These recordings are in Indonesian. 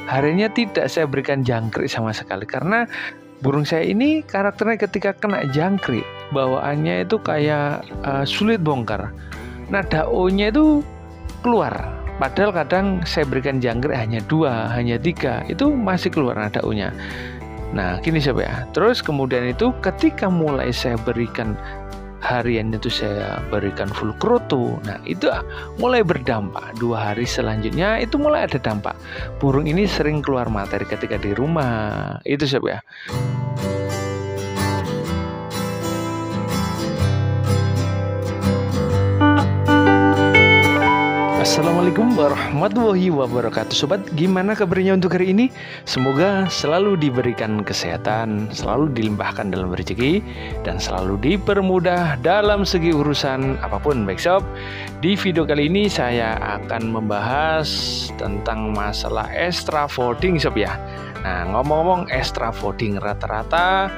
harinya tidak saya berikan jangkrik sama sekali, karena burung saya ini karakternya ketika kena jangkrik bawaannya itu kayak sulit bongkar. Nah, daunnya itu keluar, padahal kadang saya berikan jangkrik hanya 2, hanya 3, itu masih keluar daunnya. Nah, gini sob ya. Terus kemudian itu ketika mulai saya berikan harian itu saya berikan full kroto. Nah, itu mulai berdampak. 2 hari selanjutnya itu mulai ada dampak. Burung ini sering keluar materi ketika di rumah. Itu sob ya. Assalamualaikum warahmatullahi wabarakatuh. Sobat, gimana kabarnya untuk hari ini? Semoga selalu diberikan kesehatan, selalu dilimpahkan dalam rezeki, dan selalu dipermudah dalam segi urusan apapun. Baik sob, di video kali ini saya akan membahas tentang masalah extra voting sob ya. Nah, ngomong-ngomong extra voting, rata-rata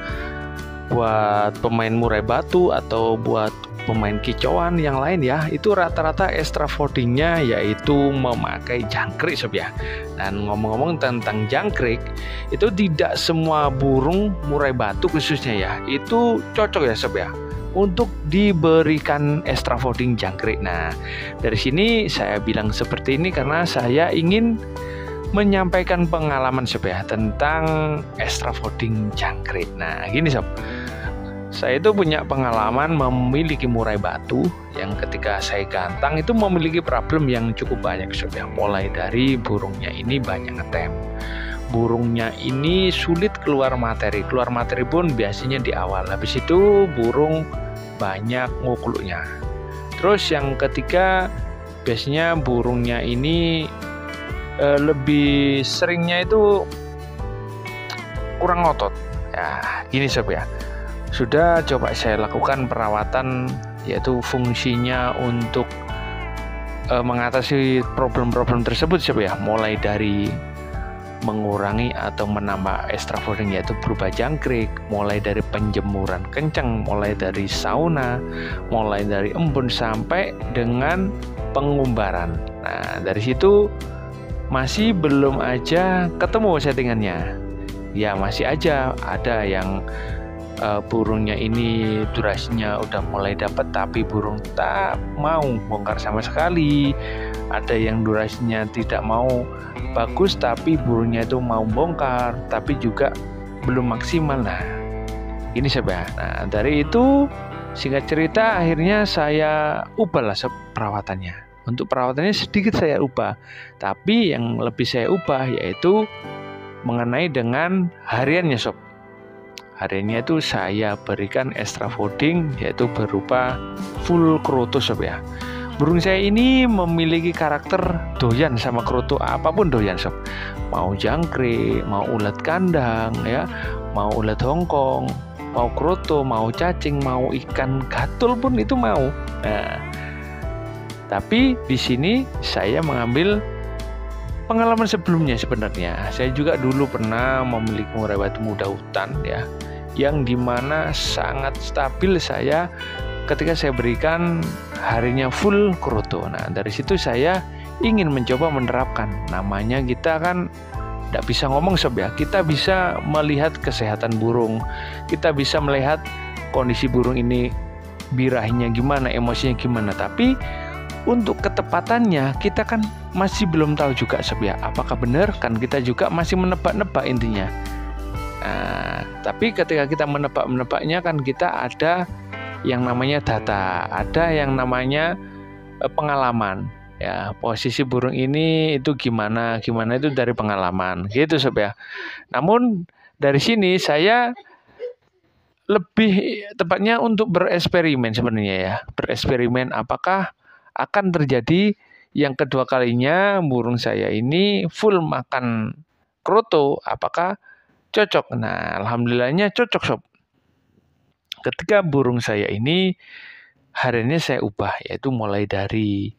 buat pemain murai batu atau buat pemain kicauan yang lain ya, itu rata-rata extra votingnya yaitu memakai jangkrik sob ya. Dan ngomong-ngomong tentang jangkrik, itu tidak semua burung murai batu khususnya ya, itu cocok ya sob ya untuk diberikan extra voting jangkrik. Nah, dari sini saya bilang seperti ini karena saya ingin menyampaikan pengalaman sob ya tentang extra voting jangkrik. Nah, gini sob, saya itu punya pengalaman memiliki murai batu yang ketika saya gantang itu memiliki problem yang cukup banyak sob ya. Mulai dari burungnya ini banyak ngetem, burungnya ini sulit keluar materi pun biasanya di awal, habis itu burung banyak ngukluknya. Terus yang ketiga, biasanya burungnya ini lebih seringnya itu kurang ngotot ya. Gini sob ya, sudah coba saya lakukan perawatan, yaitu fungsinya untuk mengatasi problem-problem tersebut sob ya, mulai dari mengurangi atau menambah extra voting yaitu berupa jangkrik, mulai dari penjemuran kencang, mulai dari sauna, mulai dari embun sampai dengan pengumbaran. Nah, dari situ masih belum aja ketemu settingannya ya, masih aja ada yang burungnya ini durasinya udah mulai dapat tapi burung tak mau bongkar sama sekali. Ada yang durasinya tidak mau bagus tapi burungnya itu mau bongkar tapi juga belum maksimal. Nah, ini sob ya. Nah, dari itu singkat cerita akhirnya saya ubahlah perawatannya. Untuk perawatannya sedikit saya ubah, tapi yang lebih saya ubah yaitu mengenai dengan hariannya sob. Hariannya itu saya berikan extra voting yaitu berupa full kroto sob ya. Burung saya ini memiliki karakter doyan sama kroto, apapun doyan sob. Mau jangkrik, mau ulat kandang ya, mau ulat Hongkong, mau kroto, mau cacing, mau ikan gatul pun itu mau. Nah, tapi di sini saya mengambil pengalaman sebelumnya sebenarnya. Saya juga dulu pernah memiliki murai batu muda hutan ya, yang dimana sangat stabil saya ketika saya berikan harinya full kroto. Nah, dari situ saya ingin mencoba menerapkan. Namanya kita kan tidak bisa ngomong sob ya, kita bisa melihat kesehatan burung, kita bisa melihat kondisi burung ini birahinya gimana, emosinya gimana, tapi untuk ketepatannya kita kan masih belum tahu juga sob ya, apakah benar, kan kita juga masih menebak-nebak intinya. Nah, tapi ketika kita menebak-menebaknya kan kita ada yang namanya data, ada yang namanya pengalaman ya, posisi burung ini itu gimana itu dari pengalaman gitu sob ya. Namun dari sini saya lebih tepatnya untuk bereksperimen sebenarnya ya, bereksperimen apakah akan terjadi yang kedua kalinya burung saya ini full makan kroto, apakah cocok. Nah, alhamdulillahnya cocok sob. Ketika burung saya ini hariannya saya ubah, yaitu mulai dari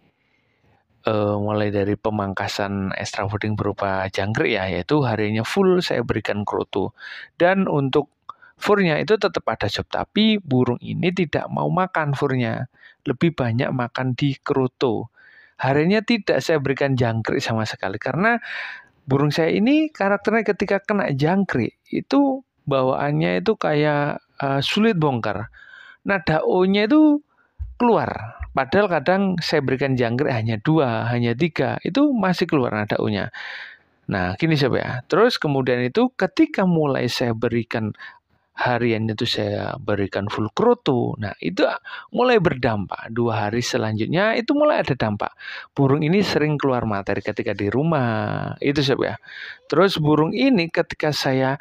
pemangkasan extra voting berupa jangkrik ya, yaitu hariannya full saya berikan kroto. Dan untuk furnya itu tetap ada sob, tapi burung ini tidak mau makan furnya, lebih banyak makan di kroto. Hariannya tidak saya berikan jangkrik sama sekali karena burung saya ini karakternya ketika kena jangkrik itu bawaannya itu kayak sulit bongkar. Nada O-nya itu keluar. Padahal kadang saya berikan jangkrik hanya 2, hanya 3, itu masih keluar nada O-nya. Nah, gini sob ya. Terus kemudian itu ketika mulai saya berikan hariannya itu saya berikan full kroto. Nah, itu mulai berdampak. 2 hari selanjutnya itu mulai ada dampak. Burung ini sering keluar materi ketika di rumah. Itu sob ya. Terus burung ini ketika saya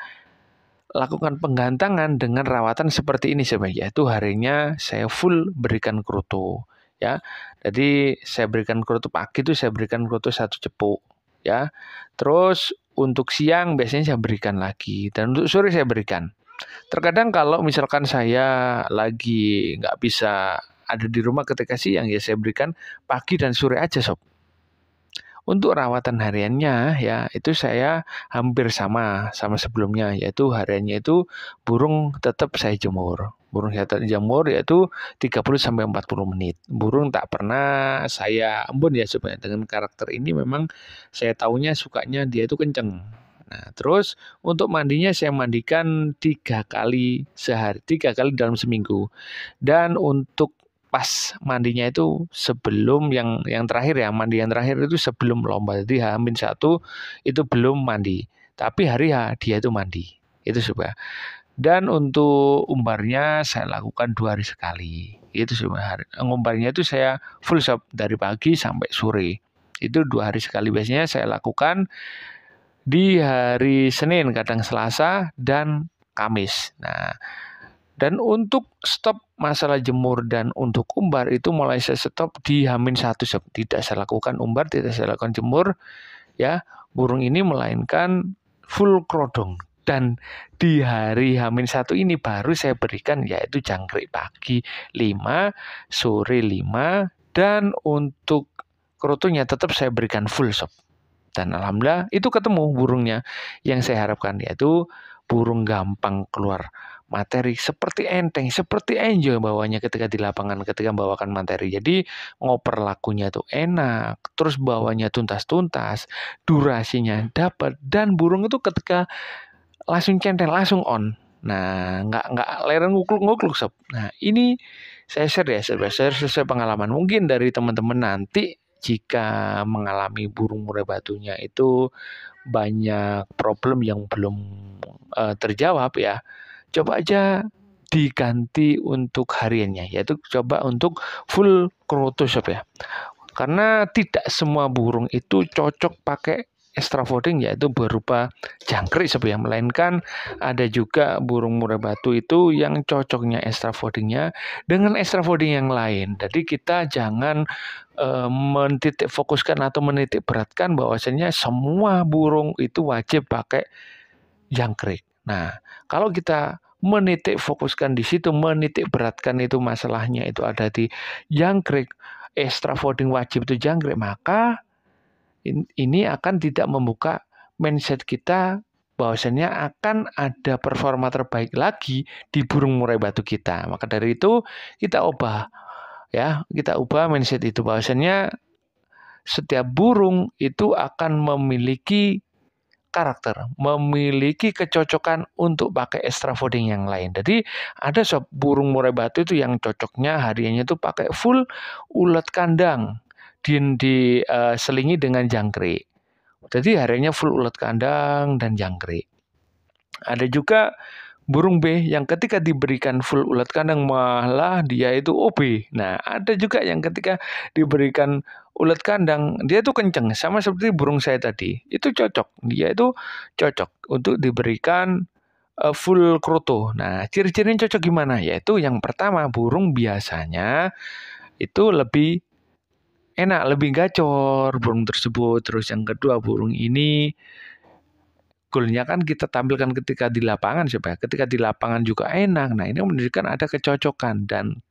lakukan penggantangan dengan rawatan seperti ini sob ya. Yaitu harinya saya full berikan kroto ya. Jadi saya berikan kroto pagi itu saya berikan kroto 1 cepuk ya. Terus untuk siang biasanya saya berikan lagi dan untuk sore saya berikan. Terkadang kalau misalkan saya lagi nggak bisa ada di rumah ketika siang ya saya berikan pagi dan sore aja sob. Untuk rawatan hariannya ya itu saya hampir sama sebelumnya, yaitu hariannya itu burung tetap saya jemur. Burung saya jemur yaitu 30-40 menit. Burung tak pernah saya embun ya supaya dengan karakter ini memang saya taunya sukanya dia itu kenceng. Nah, terus untuk mandinya saya mandikan 3 kali sehari, 3 kali dalam seminggu. Dan untuk pas mandinya itu sebelum yang terakhir ya, mandi yang terakhir itu sebelum lomba. Jadi H-1 itu belum mandi. Tapi hari H dia itu mandi. Itu coba. Dan untuk umbarnya saya lakukan 2 hari sekali. Itu coba. Ngumbarnya itu saya full sob dari pagi sampai sore. Itu 2 hari sekali. Biasanya saya lakukan di hari Senin, kadang Selasa, dan Kamis. Nah, dan untuk stop masalah jemur dan untuk umbar itu mulai saya stop di H-1 sob. Tidak saya lakukan umbar, tidak saya lakukan jemur ya. Burung ini melainkan full krodong. Dan di hari H-1 ini baru saya berikan yaitu jangkrik pagi 5, sore 5, dan untuk krotonya tetap saya berikan full sob. Dan alhamdulillah itu ketemu burungnya yang saya harapkan, yaitu burung gampang keluar materi seperti enteng, seperti enjoy bawanya ketika di lapangan, ketika membawakan materi. Jadi ngoper lakunya tuh enak, terus bawanya tuntas-tuntas, durasinya dapat, dan burung itu ketika langsung centel, langsung on. Nah, nggak leren ngukluk-ngukluk sob. Nah, ini saya share ya, share sesuai pengalaman. Mungkin dari teman-teman nanti jika mengalami burung murai batunya itu banyak problem yang belum terjawab ya, coba aja diganti untuk hariannya, yaitu coba untuk full kroto sob ya. Karena tidak semua burung itu cocok pakai extra fooding yaitu berupa jangkrik sob ya, melainkan ada juga burung murai batu itu yang cocoknya extra foodingnya dengan extra fooding yang lain. Jadi kita jangan menitik fokuskan atau menitik beratkan bahwasanya semua burung itu wajib pakai jangkrik. Nah, kalau kita menitik fokuskan di situ, menitik beratkan itu masalahnya itu ada di jangkrik, extra fooding wajib itu jangkrik, maka ini akan tidak membuka mindset kita bahwasanya akan ada performa terbaik lagi di burung murai batu kita. Maka dari itu kita ubah ya, kita ubah mindset itu bahwasanya setiap burung itu akan memiliki karakter, memiliki kecocokan untuk pakai extra fooding yang lain. Jadi ada sob burung murai batu itu yang cocoknya hariannya itu pakai full ulet kandang diselingi dengan jangkrik. Jadi hariannya full ulet kandang dan jangkrik. Ada juga burung B yang ketika diberikan full ulet kandang malah dia itu OB. Nah, ada juga yang ketika diberikan ulet kandang dia itu kenceng, sama seperti burung saya tadi. Itu cocok. Dia itu cocok untuk diberikan full kroto. Nah, ciri-cirinya cocok gimana? Yaitu yang pertama, burung biasanya itu lebih enak, lebih gacor burung tersebut. Terus yang kedua, burung ini goalnya kan kita tampilkan ketika di lapangan supaya ketika di lapangan juga enak. Nah, ini menunjukkan ada kecocokan dan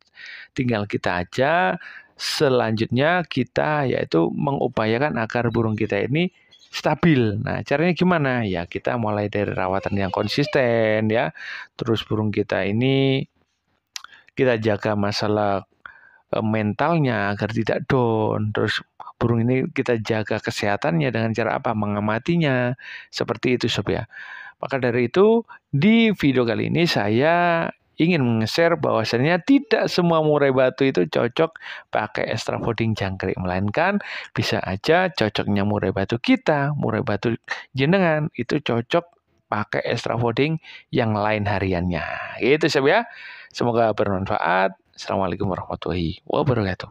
tinggal kita aja selanjutnya kita yaitu mengupayakan agar burung kita ini stabil. Nah, caranya gimana? Ya, kita mulai dari rawatan yang konsisten ya. Terus burung kita ini kita jaga masalah mentalnya agar tidak down. Terus burung ini kita jaga kesehatannya dengan cara apa? Mengamatinya. Seperti itu sob ya. Maka dari itu di video kali ini saya ingin meng-share bahwasannya tidak semua murai batu itu cocok pakai extra fooding jangkrik, melainkan bisa aja cocoknya murai batu kita, murai batu jenengan itu cocok pakai extra fooding yang lain hariannya. Gitu sob ya. Semoga bermanfaat. Assalamualaikum warahmatullahi wabarakatuh.